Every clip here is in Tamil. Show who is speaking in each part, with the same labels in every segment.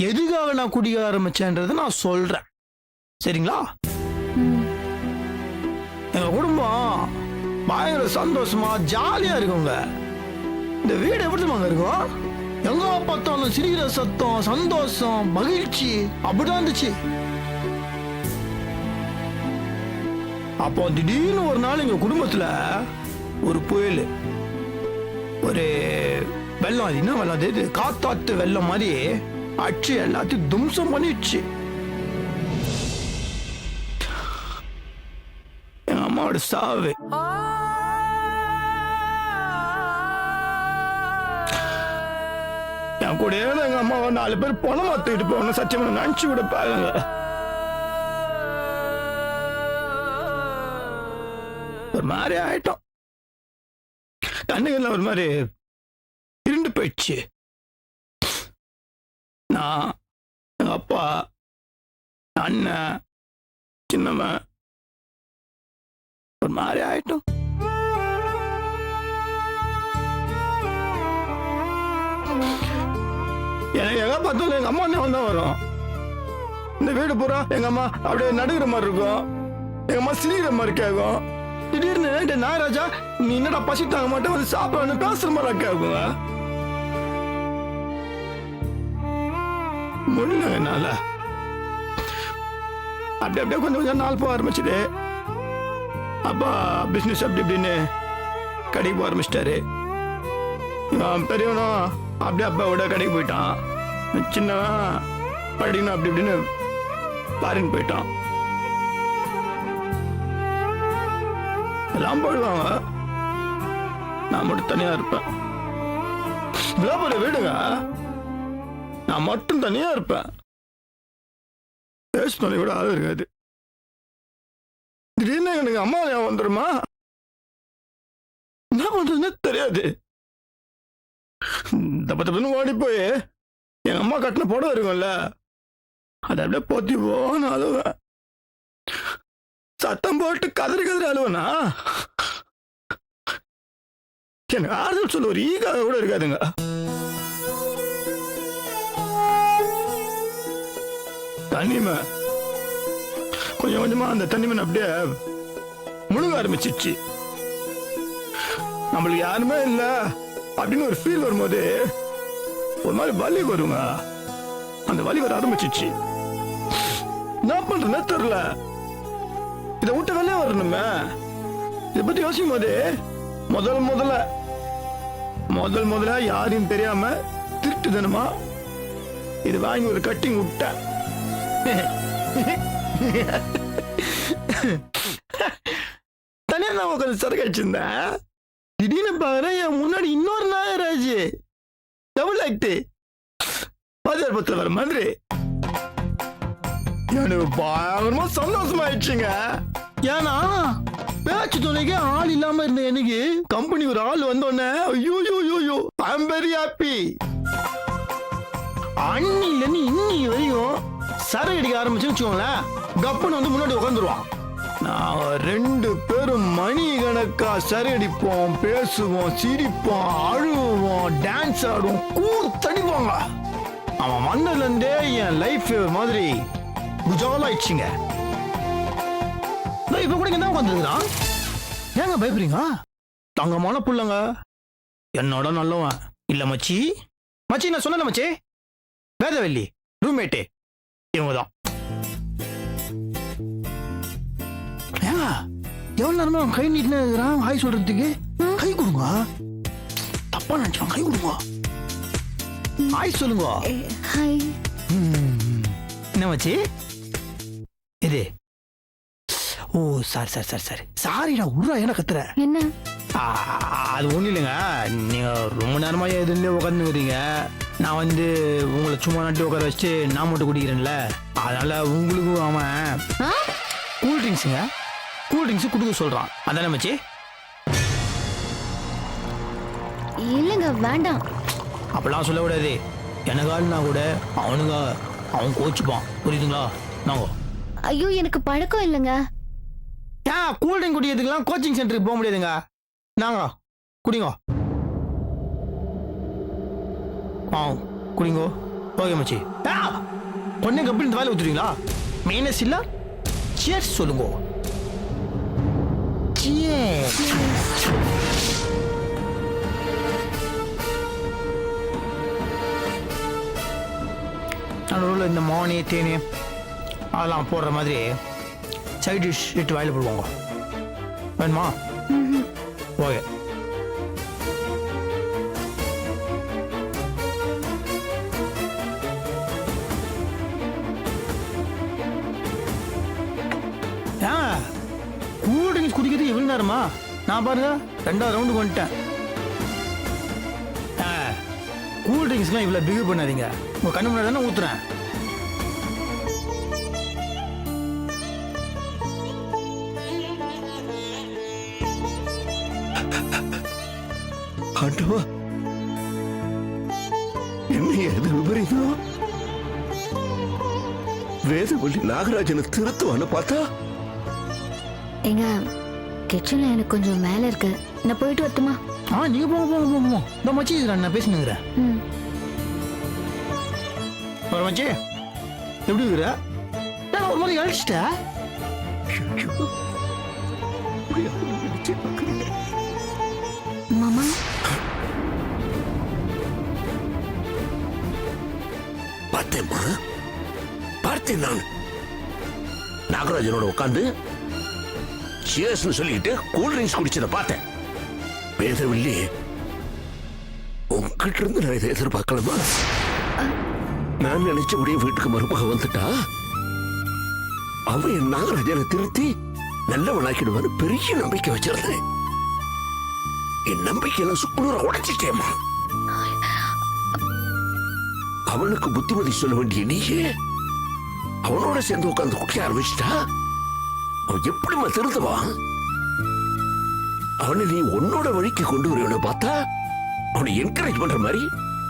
Speaker 1: எதுக்காக நான் குடிக்க ஆரம்பிச்சேன்றதை நான் சொல்றேன். சரிங்களா? எங்க குடும்பம் பயங்கர சந்தோஷமா ஜாலியா இருக்குங்க. இந்த வீடு எப்படி இருக்கும்? எங்க பார்த்தாலும் சிரிக்கிற சத்தம், சந்தோஷம், மகிழ்ச்சி அப்படிதான் இருந்துச்சு. அப்போ திடீர்னு ஒரு நாள் எங்க குடும்பத்துல ஒரு புயல், ஒரு வெள்ளம், அது என்ன வெள்ளம், அது காத்தாத்து வெள்ளம் மாதிரி அச்சு எல்லாத்தையும் தும்சம் பண்ணிடுச்சு. எங்க அம்மாவோட சாவு. என் கூட எங்க அம்மாவை 4 பேர் பணம் மாத்திட்டு போன சத்தியமா நினைச்சு கூட பாருங்க. ஒரு மாதிரி ஆயிட்டோம். கண்ணுகள்ல ஒரு மாதிரி இருண்டு போயிடுச்சு. நான், எங்க அப்பா, அண்ணன், சின்னவன் ஒரு மாதிரி ஆயிட்டோம். எனக்கு எங்க பார்த்தாலும் எங்க அம்மா தான் வரும். இந்த வீடு பூரா எங்க அம்மா அப்படியே நடுகிற மாதிரி இருக்கும். எங்க அம்மா சிரிக்கிற மாதிரி கேட்கும். திடீர்னு நாகராஜா நீ என்னடா பசி தாங்க மாட்டேன் வந்து சாப்பிட பேசுற மாதிரி கேட்குங்க. முடியல என்னால. அப்படி அப்படியே கொஞ்சம் கொஞ்சம் நாள் போக ஆரம்பிச்சுது. அப்பா பிசினஸ் அப்படி இப்படின்னு கடைக்கு போக ஆரம்பிச்சிட்டாரு. பெரியவனும் அப்படியே அப்பாவோட கடைக்கு போயிட்டான். சின்னவன் படிக்கணும் அப்படி இப்படின்னு பாரின்னு போயிட்டான். எல்லாம் போயிடுவாங்க, நான் மட்டும் தனியா இருப்பேன். விழாபுர வீடுங்க, நான் மட்டும் தனியா இருப்பேன். பேசுனதை விட ஆள் இருக்காது. திடீர்னு எனக்கு அம்மா ஞாபகம் வந்துருமா, என்ன பண்றதுன்னு தெரியாது. தப்ப தப்புன்னு ஓடி போய் எங்க அம்மா கட்டின புடவை இருக்கும்ல, அதை அப்படியே போத்தி போன்னு அழுவேன். சத்தம் போட்டு கதறி கதறி அழுவனா எனக்கு ஆறுதல் சொல்ல ஒரு ஈகாக கூட இருக்காதுங்க. தண்ணிமை கொஞ்சம் கொஞ்சமா அந்த தண்ணிமன் அப்படியே முழுக ஆரம்பிச்சிச்சு. நம்மளுக்கு யாருமே இல்ல அப்படின்னு ஒரு ஃபீல் வரும்போது ஒரு மாதிரி வலி வருங்க. அந்த வலி வர ஆரம்பிச்சிச்சு. என்ன பண்றதுன்னு தெரியல. இதை விட்டு வெளியே வரணுமே. இதை பத்தி யோசிக்கும் போது முதல்ல யாரையும் தெரியாம திருட்டுதனமா இது வாங்கி ஒரு கட்டிங் விட்டேன். தனியா நான் உட்காந்து சரக்கு அடிச்சிருந்தேன். திடீர்னு பாக்குறேன் என் முன்னாடி இன்னொரு நாகராஜ் டபுள் ஆக்ட் பாஜாபத்துல வர மாதிரி. எனக்கு பயங்கரமா சந்தோஷமா ஆயிடுச்சுங்க. ஏன்னா பேச்சு துணைக்கு ஆள் இல்லாம இருந்த எனக்கு கம்பெனி ஒரு ஆள் வந்தோடனே ஐயோ ஐ அம் வெரி ஹாப்பி. அன்னில இருந்து இன்னைக்கு வரையும் சரக்கு அடிக்க ஆரம்பிச்சுன்னு வச்சுக்கோங்களேன், கப்புன்னு வந்து முன்னாடி உட்காந்துருவான். நாங்க 2 பேரும் மணி கணக்கா சரி அடிப்போம், பேசுவோம், சிரிப்போம், அழுவோம், டான்ஸ் ஆடுவோம், கூத்தடிப்போங்க. அவன் வந்ததுல இருந்தே என் லைஃப் மாதிரி குஜால் ஆயிடுச்சுங்க. இப்ப கூட என்ன உட்காந்துருக்கான்? ஏங்க பயப்படுறீங்க? தங்கமான புள்ளங்க, என்னோட நல்லவன் இல்ல மச்சி. மச்சி நான் சொன்ன மச்சி, வேதவல்லி ரூம்மேட்டு இவங்கதான். எவ்வளவு நேரமா கை நீட்டினு இருக்கிறான் ஹாய் சொல்றதுக்கு. கை கொடுங்க, தப்பா நினைச்சான். கை கொடுங்க, ஹாய் சொல்லுங்க. என்ன மச்சி இது? ஓ சாரி சாரிடா, உர்றா என்ன கத்துற?
Speaker 2: என்ன?
Speaker 1: அது ஒண்ணு இல்லைங்க. நீங்க ரொம்ப நேரமா எதுல உட்காந்துக்கிறீங்க. நான் வந்து உங்களை சும்மா நட்டு உட்கார வச்சு நான் மட்டும் குடிக்கிறேன்ல, அதனால உங்களுக்கும் அவன் கூல் ட்ரிங்க்ஸுங்க, கூல் ட்ரிங்க்ஸ் குடுக்க சொல்றான். அதானே மச்சி?
Speaker 2: இல்லங்க வேண்டாம்.
Speaker 1: அப்பெல்லாம் சொல்ல கூடாது. எனக்காலுனா கூட அவனுங்க அவன் கோச்சுப்பான், புரியுதுங்களா? நாங்க
Speaker 2: ஐயோ எனக்கு பழக்கம் இல்லைங்க.
Speaker 1: ஏன் கூல் ட்ரிங்க் குடிக்கிறதுக்கெல்லாம் கோச்சிங் சென்டருக்கு போக முடியாதுங்க. நாங்க குடிங்கோ, குடிங்கோ, ஓகே மச்சி பொண்ணு கப்பி இந்த வேலை ஊத்துறீங்களா மைனஸ் இல்ல சியர்ஸ் சொல்லுங்க Cheers. நடுவில் இந்த மோனி தேனி அதெல்லாம் போடுற மாதிரி சைட் டிஷ் இட்டு வாயில் போடுவாங்க வேணுமா ஓகே கூல் ட்ரிங்க்ஸ் குடிக்கிறது எவ்வளோ நேரமா நான் பாருங்க 2வது ரவுண்டுக்கு வந்துட்டேன் கூல் ட்ரிங்க்ஸ்லாம் இவ்வளோ பிஹேவ் பண்ணாதீங்க உங்கள் கண்ணு முன்னாடி தானே ஊற்றுறேன்
Speaker 3: ஆண்டவா என்ன எது விபரீதம் வேதவள்ளி நாகராஜனை திருத்துவான்னு பார்த்தா
Speaker 2: எங்க கிச்சன்ல எனக்கு கொஞ்சம் வேலை இருக்கு நான் போயிட்டு வரட்டுமா
Speaker 1: நீங்க போங்க போங்க போங்க போங்க இந்த மச்சி நான் பேசினுங்கிறேன் வர மச்சி எப்படி இருக்கிற நான் ஒரு மாதிரி அழிச்சிட்டேன்
Speaker 2: மாமா
Speaker 3: பார்த்தேம்மா பார்த்தேன் நான் நாகராஜனோட உட்காந்து சியர்ஸ்னு சொல்லிட்டு கூல் ட்ரிங்க்ஸ் குடிச்சதை பார்த்தேன் வேதவில்லி உங்ககிட்ட இருந்து நான் இதை எதிர்பார்க்கலாமா நான் நினைச்சபடியே வீட்டுக்கு மருமக வந்துட்டா அவன் என் நாகராஜனை திருத்தி நல்லவனாக்கிடுவான்னு பெரிய நம்பிக்கை வச்சிருந்தேன் என் நம்பிக்கையெல்லாம் சுக்குநூற உடைச்சிட்டேம்மா அவனுக்கு புத்திமதி சொல்ல வேண்டிய நீயே அவனோட சேர்ந்து உட்கார்ந்து குடிக்க ஆரம்பிச்சிட்டா அவன் எப்படிமா திருந்துவான் அவனை நீ உன்னோட வழிக்கு கொண்டு வருவன பார்த்தா அவனை என்கரேஜ் பண்ற மாதிரி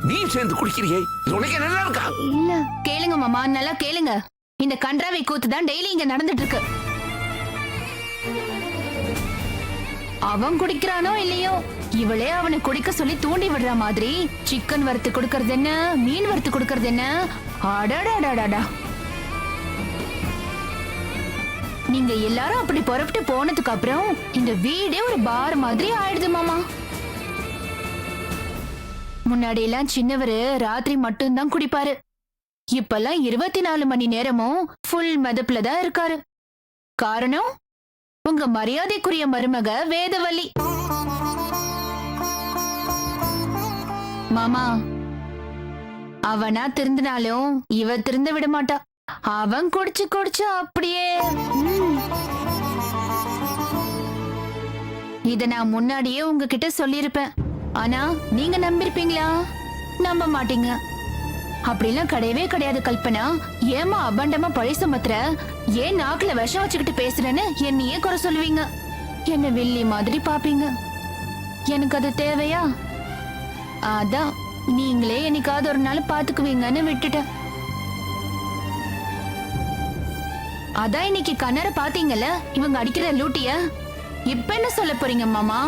Speaker 3: நீ சேர்ந்து குடிக்கிறியே இது உனக்கு நல்லா இருக்கா
Speaker 2: இல்ல
Speaker 4: கேளுங்க மாமா நல்லா கேளுங்க இந்த கன்றாவை கூத்து தான் டெய்லி இங்க நடந்துட்டு இருக்கு அவன் குடிக்கிறானோ இல்லையோ இவளே அவனை குடிக்க சொல்லி தூண்டி விடுற மாதிரி சிக்கன் வறுத்து கொடுக்கறது என்ன மீன் வறுத்து கொடுக்கறது என்ன அடடடடடா நீங்க எல்லாரும் அப்படி புறப்பட்டு போனதுக்கு அப்புறம் இந்த வீடே ஒரு பார் மாதிரி ஆயிடுது மாமா முன்னாடி எல்லாம் சின்னவரு ராத்திரி மட்டும்தான் குடிப்பாரு இப்பெல்லாம் 24 மணி நேரமும் ஃபுல் மதப்புல தான் இருக்காரு காரணம் உங்க மரியாதைக்குரிய மருமக வேதவள்ளி மாமா அவனா திருந்தினாலும் இவ திருந்த விட மாட்டா அவன் குடிச்சு குடிச்சு அப்படியே இத நான் முன்னாடியே உங்ககிட்ட சொல்லிருப்பேன் ஆனா நீங்க நம்பிருப்பீங்களா நம்ப மாட்டீங்க அப்படிலாம் கிடையவே கிடையாது கல்பனா ஏமா அபண்டமா பழி சுமத்துற ஏன் நாக்குல விஷம் வச்சுக்கிட்டு பேசுறேன்னு என்னையே குறை சொல்லுவீங்க என்ன வில்லி மாதிரி பாப்பீங்க எனக்கு அது தேவையா அதான் நீங்களே என்னைக்காவது ஒரு நாள் பாத்துக்குவீங்கன்னு விட்டுட்டேன் அதான் இன்னைக்கு கண்ணற பாத்தீங்கல்ல இவங்க அடிக்கிற லூட்டிய இப்ப என்ன சொல்ல போறீங்க மாமா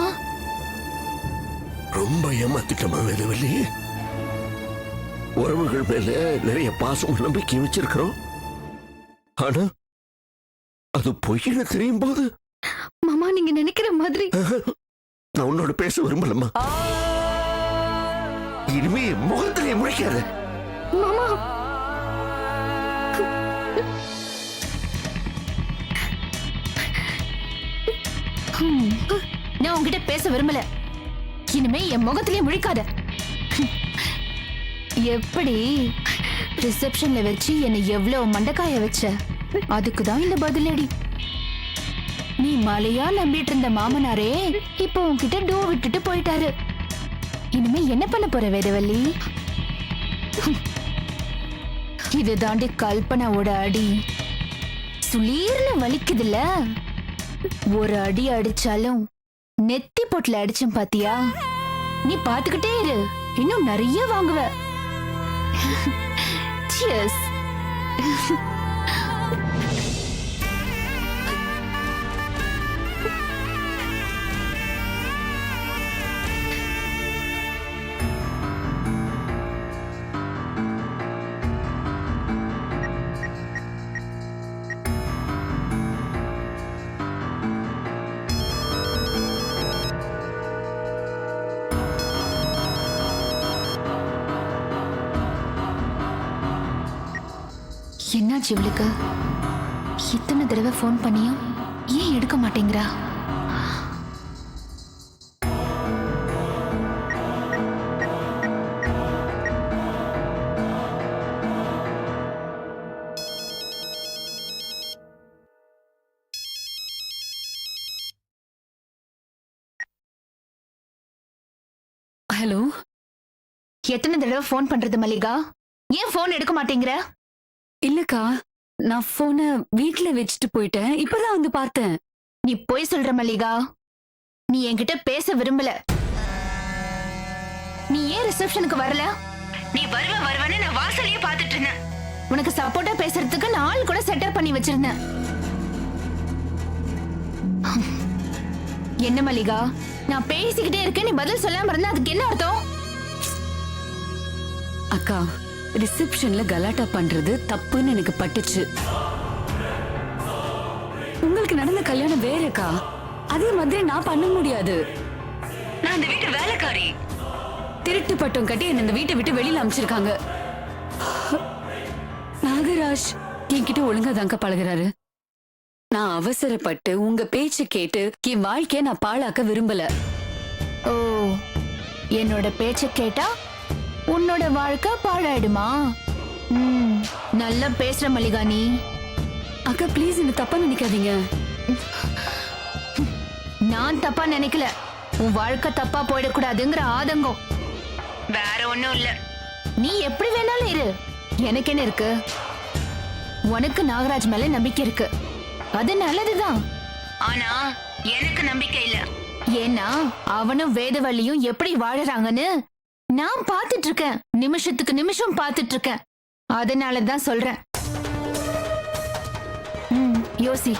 Speaker 3: ரொம்ப ஏமாத்திட்டமா வேதவல்லி உறவுகள் மேல நிறைய பாசம் நம்பிக்கை வச்சிருக்கிறோம் ஆனா அது பொய்னு தெரியும் போது
Speaker 2: மாமா நீங்க நினைக்கிற மாதிரி
Speaker 3: நான் உன்னோட பேச விரும்பலம்மா இனிமே என் முகத்திலே முழிக்காத
Speaker 2: மாமா
Speaker 4: நான் உன்கிட்ட பேச விரும்பல இனிமே என் முகத்திலே முழிக்காத எப்படி ரிசப்ஷன்ல வச்சு என்னை எவ்வளவு மண்டக்காய வச்ச அதுக்குதான் இந்த பதிலடி நீ மலையா நம்பிட்டு இருந்த மாமனாரே இப்போ உன்கிட்ட டூ விட்டுட்டு போயிட்டாரு இனிமே என்ன பண்ண போற வேதவல்லி இது தாண்டி கல்பனாவோட அடி சுளீர்னு வலிக்குதுல்ல ஒரு அடி அடிச்சாலும் நெத்தி பொட்டுல அடிச்சும் பாத்தியா நீ பாத்துக்கிட்டே இரு இன்னும் நிறைய வாங்குவ Cheers. என்னாச்சு இவளுக்கு? இத்தனை தடவை ஃபோன் பண்ணியும் ஏன் எடுக்க மாட்டேங்கிறா?
Speaker 5: ஹலோ.
Speaker 4: எத்தனை தடவை ஃபோன் பண்றது மல்லிகா? ஏன் ஃபோன் எடுக்க மாட்டேங்கிற?
Speaker 5: இல்லக்கா, நான் போனை வீட்ல வச்சுட்டு போயிட்டேன். இப்பதான் வந்து பார்த்தேன்.
Speaker 4: நீ போய் சொல்ற மல்லிகா. நீ என்கிட்ட பேச விரும்பல. நீ ஏன் ரிசப்ஷனுக்கு வரல? நீ வருவன்னு நான் வாசலையே பார்த்துட்டு இருந்தேன். உனக்கு சப்போர்ட்டா பேசுறதுக்கு நான் ஆள் கூட செட்டப் பண்ணி வச்சிருந்தேன். என்ன மல்லிகா, நான் பேசிக்கிட்டே இருக்கேன், நீ பதில் சொல்லாம இருந்தா அதுக்கு என்ன அர்த்தம்?
Speaker 5: அக்கா, ரிசப்ஷன்ல கலாட்டா பண்றது தப்புன்னு எனக்கு பட்டுச்சு. உங்களுக்கு நடந்த கல்யாணம் வேறக்கா. அதே மாதிரி நான் பண்ண முடியாது. நான் அந்த வீட்டு வேலைக்காரி. திருட்டு பட்டம் கட்டி என்ன இந்த வீட்டை விட்டு வெளியில அனுப்பிச்சிருக்காங்க. நாகராஜ் என்கிட்ட ஒழுங்கா தாங்க பழகுறாரு. நான் அவசரப்பட்டு உங்க பேச்சு கேட்டு என் வாழ்க்கைய நான் பாழாக்க விரும்பல.
Speaker 4: ஓ, என்னோட பேச்ச கேட்டா உன்னோட வாழ்க்கை பாழாயிடுமா? நல்லா பேசுற மல்லிகா நீ.
Speaker 5: அக்கா ப்ளீஸ் என்ன தப்பா நினைக்காதீங்க.
Speaker 4: நான் தப்பா நினைக்கல. உன் வாழ்க்கை தப்பா போயிடக்கூடாதுங்கிற ஆதங்கம், வேற ஒண்ணும் இல்ல. நீ எப்படி வேணாலும் இரு, எனக்கு என்ன இருக்கு? உனக்கு நாகராஜ் மேல நம்பிக்கை இருக்கு, அது நல்லதுதான். ஆனா எனக்கு நம்பிக்கை இல்ல. ஏன்னா அவனும் வேதவள்ளியும் எப்படி வாழறாங்கன்னு நான் பாத்துட்டு இருக்கேன். நிமிஷத்துக்கு நிமிஷம் பாத்துட்டு இருக்கேன். அதனாலதான் சொல்றேன். யோசி.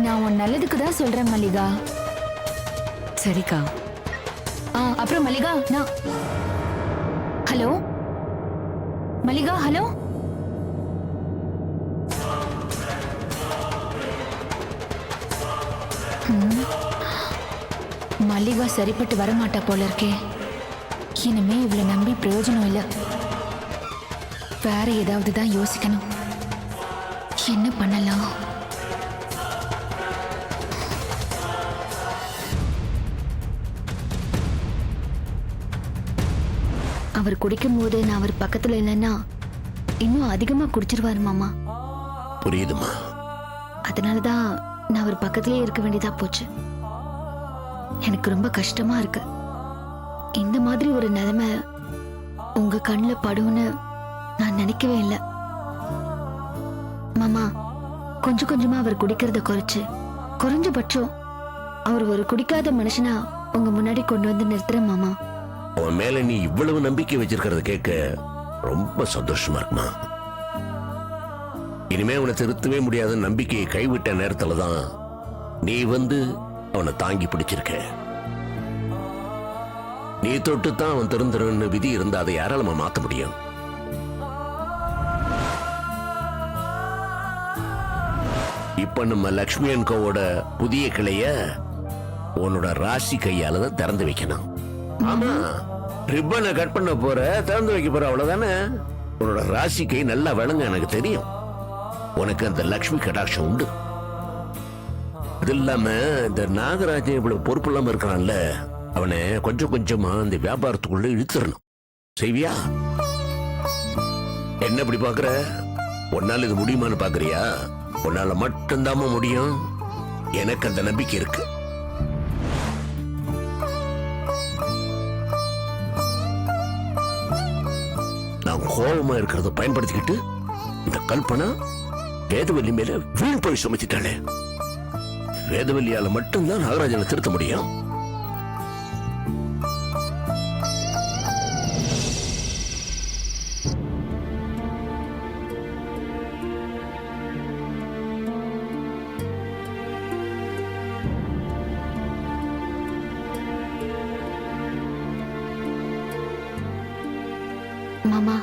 Speaker 4: நான் உன் நல்லதுக்கு தான் சொல்றேன் மல்லிகா.
Speaker 5: சரிக்கா.
Speaker 4: அப்புறம் மல்லிகா, நான் ஹலோ மல்லிகா. ஹலோ மல்லிகா சரிப்பட்டு வரமாட்டா போல இருக்கே. இனிமே இவளை நம்பி பிரயோஜனம் இல்ல. வேற ஏதாவது தான் யோசிக்கணும். என்ன பண்ணலாம்?
Speaker 2: அவர் குடிக்கும் போது நான் அவர் பக்கத்துல இல்லைன்னா இன்னும் அதிகமா குடிச்சிருவாரு மாமா.
Speaker 3: புரியுதுமா.
Speaker 2: அதனாலதான் நான் அவர் பக்கத்திலேயே இருக்க வேண்டியதா போச்சு. எனக்கு ரொம்ப கஷ்டமா இருக்கு. இந்த மாதிரி ஒரு நிலைமை உங்க கண்ணுல படும்னு நான் நினைக்கவே இல்லை மாமா. கொஞ்சம் கொஞ்சமா அவர் குடிக்கிறத குறைஞ்சபட்சம் அவர் ஒரு குடிக்காத மனுஷனா உங்க முன்னாடி கொண்டு வந்து நிறுத்துறேன் மாமா.
Speaker 3: உன் மேல நீ இவ்வளவு நம்பிக்கை வச்சிருக்கிறத கேட்க ரொம்ப சந்தோஷமா இருக்குமா. இனிமே அவனை திருத்தவே முடியாத நம்பிக்கையை கைவிட்ட நேரத்துலதான் நீ வந்து அவனை தாங்கி பிடிச்சிருக்க. நீ தொட்டுத்தான் அவன் திருந்துறன்னு விதி இருந்தா அதை யாரால மாத்த முடியும்? இப்ப நம்ம லக்ஷ்மி அண்ட் கோவோட புதிய கிளைய உன்னோட ராசி கையால தான் திறந்து வைக்கணும். ஆமா, ரிப்பனை கட் பண்ண போற, திறந்து வைக்க போற, அவ்வளவுதானே. உன்னோட ராசி கை நல்லா விளங்க எனக்கு தெரியும். உனக்கு அந்த லக்ஷ்மி கடாட்சம் உண்டு. அது இல்லாம இந்த நாகராஜன் இவ்வளவு பொறுப்பு இல்லாம இருக்கிறான்ல, அவனை கொஞ்சம் கொஞ்சமா அந்த வியாபாரத்துக்குள்ள இழுத்துறணும். செய்வியா? என்ன இப்படி பாக்குற? உன்னால இது முடியுமான்னு பாக்குறியா? உன்னால மட்டும்தாம முடியும். எனக்கு அந்த நம்பிக்கை இருக்கு. நான் கோபமா இருக்கிறத பயன்படுத்திக்கிட்டு இந்த கல்பனா வேதவல்லி மேல வீண் பழி சுமத்திட்டாளே. வேதவல்லியால மட்டும்தான் நாகராஜனை திருத்த முடியும்.
Speaker 2: மாமா,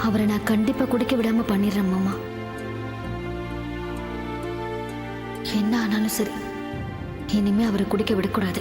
Speaker 2: அவரை நான் கண்டிப்பா குடிக்க விடாம பண்ணிடுறேன் மாமா. என்ன ஆனாலும் சரி, இனிமே அவரை குடிக்க விடக்கூடாது.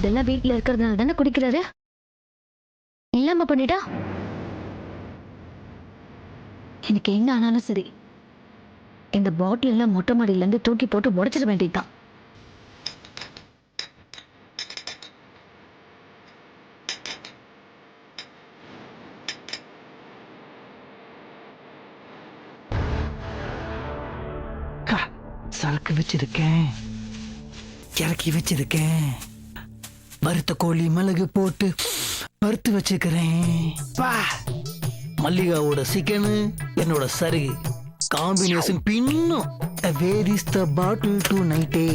Speaker 2: இதெல்லாம் வீட்ல இருக்கிறதுனால தானே குடிக்கிறாரு. இல்லாம பண்ணிட்டா எனக்கு என்ன ஆனாலும் சரி, இந்த பாட்டில் எல்லாம் மொட்டை மாடியில இருந்து தூக்கி போட்டு உடைச்சிட வேண்டியதுதான்.
Speaker 1: சரக்கு வச்சிருக்கேன், இறக்கி வச்சிருக்கேன், வறுத்த கோழி மிளகு போட்டு வறுத்து வச்சிருக்கிறேன். மல்லிகாவோட சிக்கனு என்னோட சருகு காம்பினேஷன் பின்னும். Where is the bottle to நைட்டே.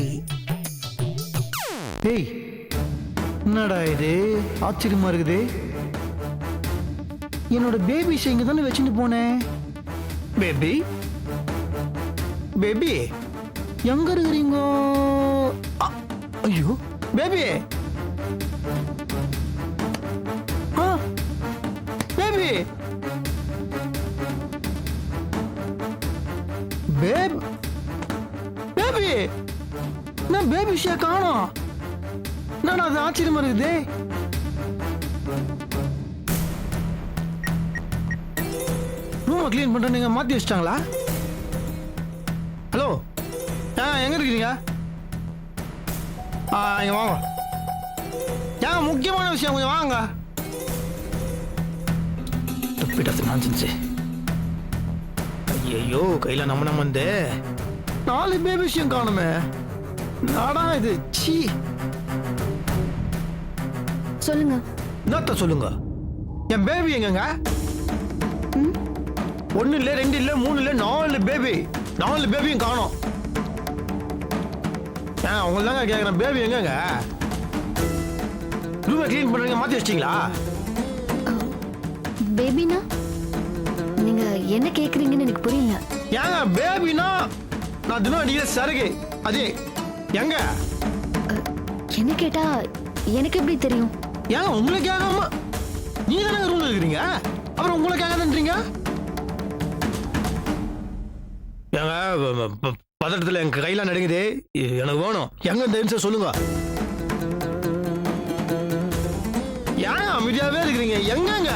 Speaker 1: ஏய், என்னடா இது ஆச்சரியமா இருக்குது. என்னோட பேபி இங்க தானே வச்சுட்டு போனேன். பேபி பேபி எங்க இருக்கிறீங்க? ஐயோ பேபி, பேபி பேபி, நான் பேபி ஷே காணோம். நான் அது ஆச்சரியமா இருக்குது. ரூமை கிளீன் பண்ற நீங்க மாத்தி வச்சிட்டாங்களா? ஹலோ, எங்க இருக்கீங்க? இங்க வாங்க. ஏன் முக்கியமான விஷயம், கொஞ்சம் வாங்க. ஐயோ, கையில நம்ம வந்து 4 பேபி விஷயம் காணுமே. நாடா இது சீ.
Speaker 2: சொல்லுங்க.
Speaker 1: என்னத்த சொல்லுங்க? என் பேபி எங்கங்க? 1 இல்ல 2 இல்ல 3 இல்ல 4 பேபி. 4 பேபியும் காணோம். உங்களை தாங்க கேட்குறேன், பேபி எங்கங்க? ரூமை கிளீன் பண்ணுறீங்க, மாற்றி வச்சிட்டீங்களா?
Speaker 2: பேபினா நீங்க என்ன கேக்குறீங்கன்னு எனக்கு புரியல.
Speaker 1: ஏங்க பேபினா நான் தினம் அடிக்கிற சரகு அது எங்க?
Speaker 2: என்ன கேட்டா எனக்கு எப்படி தெரியும்?
Speaker 1: ஏங்க உங்களை கேட்காம நீங்க தானே ரூம்ல இருக்கிறீங்க, அப்புறம் உங்களை கேட்காதன்றீங்க? ஏங்க பதட்டத்தில் எங்க கையில நடுங்குது, எனக்கு வேணும். எங்க இந்த நிமிஷம் சொல்லுங்க. ஏன் அமைதியாவே இருக்கிறீங்க? எங்கங்க?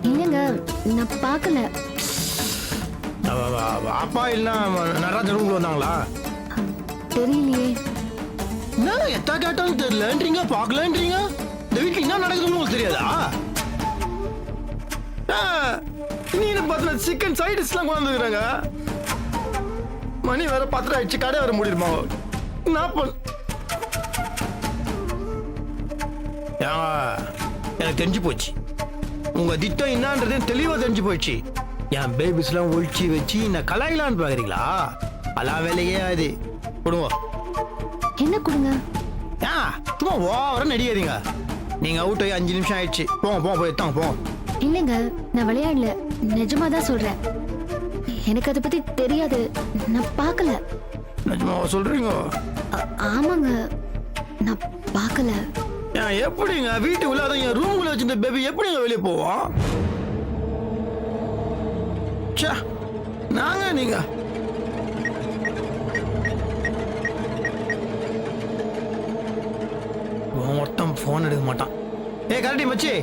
Speaker 2: இல்லங்க, நான் பார்க்கல.
Speaker 1: அப்பா இல்ல நடராஜன் ரூம்ல வந்தாங்களா?
Speaker 2: தெரியலையே.
Speaker 1: என்ன எத்தா கேட்டாலும் தெரியலன்றீங்க, பார்க்கலன்றீங்க. இந்த வீட்டுல என்ன நடக்குதுன்னு உங்களுக்கு தெரியாதா? நீங்க பார்த்தா சிக்கன் சைடிஸ்லாம் கொண்டு வந்துக்கிறாங்க. மணி வேற 10 ஆயிடுச்சு, கடை வர முடியுமா? நான் எனக்கு தெரிஞ்சு போச்சு, உங்க திட்டம் என்னன்றது தெளிவா தெரிஞ்சு போயிடுச்சு. என் பேபிஸ் எல்லாம் ஒழிச்சு வச்சு நான் கலாயிலான்னு பாக்குறீங்களா? அல்லா வேலையே அது. கொடுங்க.
Speaker 2: என்ன கொடுங்க?
Speaker 1: சும்மா ஓவரா நடிக்காதீங்க. நீங்க அவுட் ஆகி 5 நிமிஷம் ஆயிடுச்சு. போங்க போங்க, போய் எடுத்தாங்க போங்க.
Speaker 2: இல்லங்க, நான் விளையாடல, நிஜமா தான் சொல்றேன். எனக்கு அதை பத்தி தெரியாது, நான் பார்க்கல.
Speaker 1: நிஜமாவா சொல்றீங்க?
Speaker 2: ஆமாங்க, நான் பார்க்கல.
Speaker 1: எப்படிங்க வீட்டுக்குள்ள அதான் என் ரூமுக்குள்ள வச்சிருந்த பேபி எப்படிங்க வெளியே போவோம்? நாங்க நீங்க ஒருத்தன் போன் எடுக்க மாட்டான். கரெக்டி மச்சி,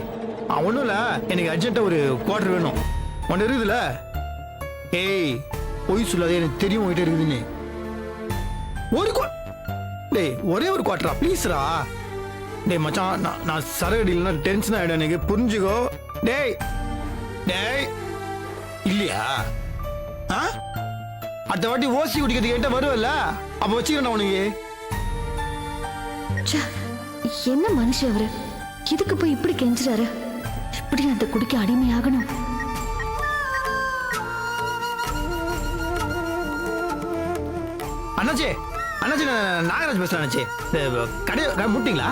Speaker 1: ஒன்றும் இல்லை, எனக்கு அர்ஜென்ட்டா ஒரு குவார்டர் வேணும். ஒன்று இருக்குதுல்ல? ஏய் பொய் சொல்லாத, எனக்கு தெரியும் உங்ககிட்ட இருக்குதுன்னு. ஒரே ஒரு குவார்டரா ப்ளீஸ்ரா. டேய் மச்சான், நான் சரகடி இல்லைன்னா டென்ஷன் ஆகிடும் எனக்கு, புரிஞ்சுக்கோ. டேய் டேய் இல்லையா? அடுத்த வாட்டி ஓசி குடிக்கிறதுக்கு என்கிட்ட வருவல்ல, அப்போ வச்சுக்கிறேன் உனக்கு.
Speaker 2: என்ன மனுஷன் அவரு, இதுக்கு போய் இப்படி கெஞ்சுறாரு? இப்படி அந்த குடிக்க அடிமையாகணும்?
Speaker 1: அண்ணாச்சி அண்ணாச்சி, நாகராஜ் பேசுறேன் அண்ணாச்சி. கடை மூட்டிங்களா?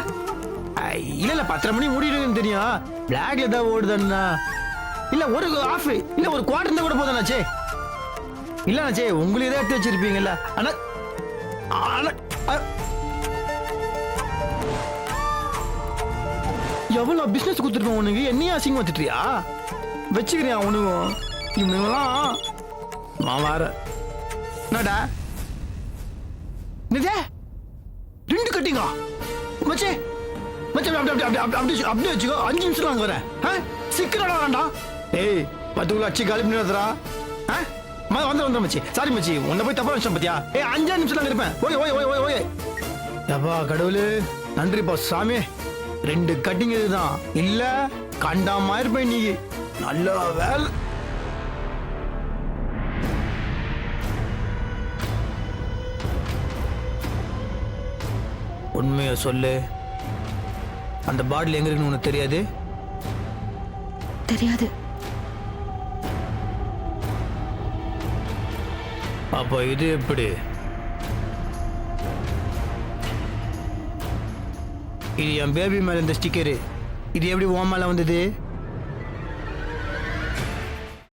Speaker 1: இல்ல இல்ல 10:30 மணி மூடிடுன்னு தெரியும். பிளாக்ல தான் ஓடுதண்ணா. இல்ல ஒரு ஆஃப் இல்ல ஒரு குவார்டர் இருந்தா கூட போதாண்ணாச்சே. இல்ல அண்ணாச்சே, உங்களுக்கு தான் எடுத்து வச்சிருப்பீங்கல்ல. அண்ணா எவ்வளவு பிசினஸ் கொடுத்துருக்கோம் உனக்கு, என்னையும் அசிங்கம் வச்சுட்டியா? வச்சுக்கிறேன் உனக்கும். இவனுங்களாம் மாமாற என்னடா? 2 கட்டிங்க மச்சி மச்சி அப்படியே வச்சுக்கோ 5 நிமிஷம் அங்க வரேன் சிக்கனடா வேண்டாம் ஏய் 10 கிலோ அச்சு காலி பண்ணிடுறா வந்து மச்சி சாரி மச்சி உன்னை போய் தப்பா வச்சேன் பத்தியா 5 நிமிஷம் அங்க இருப்பேன் ஓகே ஓகே ஓகே ஓகே அப்பா கடவுளே நன்றிப்பா சாமி 2 கட்டிங் இதுதான் இல்ல கண்டாம இருப்பேன் நீ நல்ல வேலை உண்மையை சொல்லு அந்த பாட்டில் எங்க இருக்குன்னு உனக்கு தெரியாது
Speaker 2: தெரியாது.
Speaker 1: அப்போ இது எப்படி இது என் பேபி மேல இந்த ஸ்டிக்கரு இது எப்படி உன் மேல வந்தது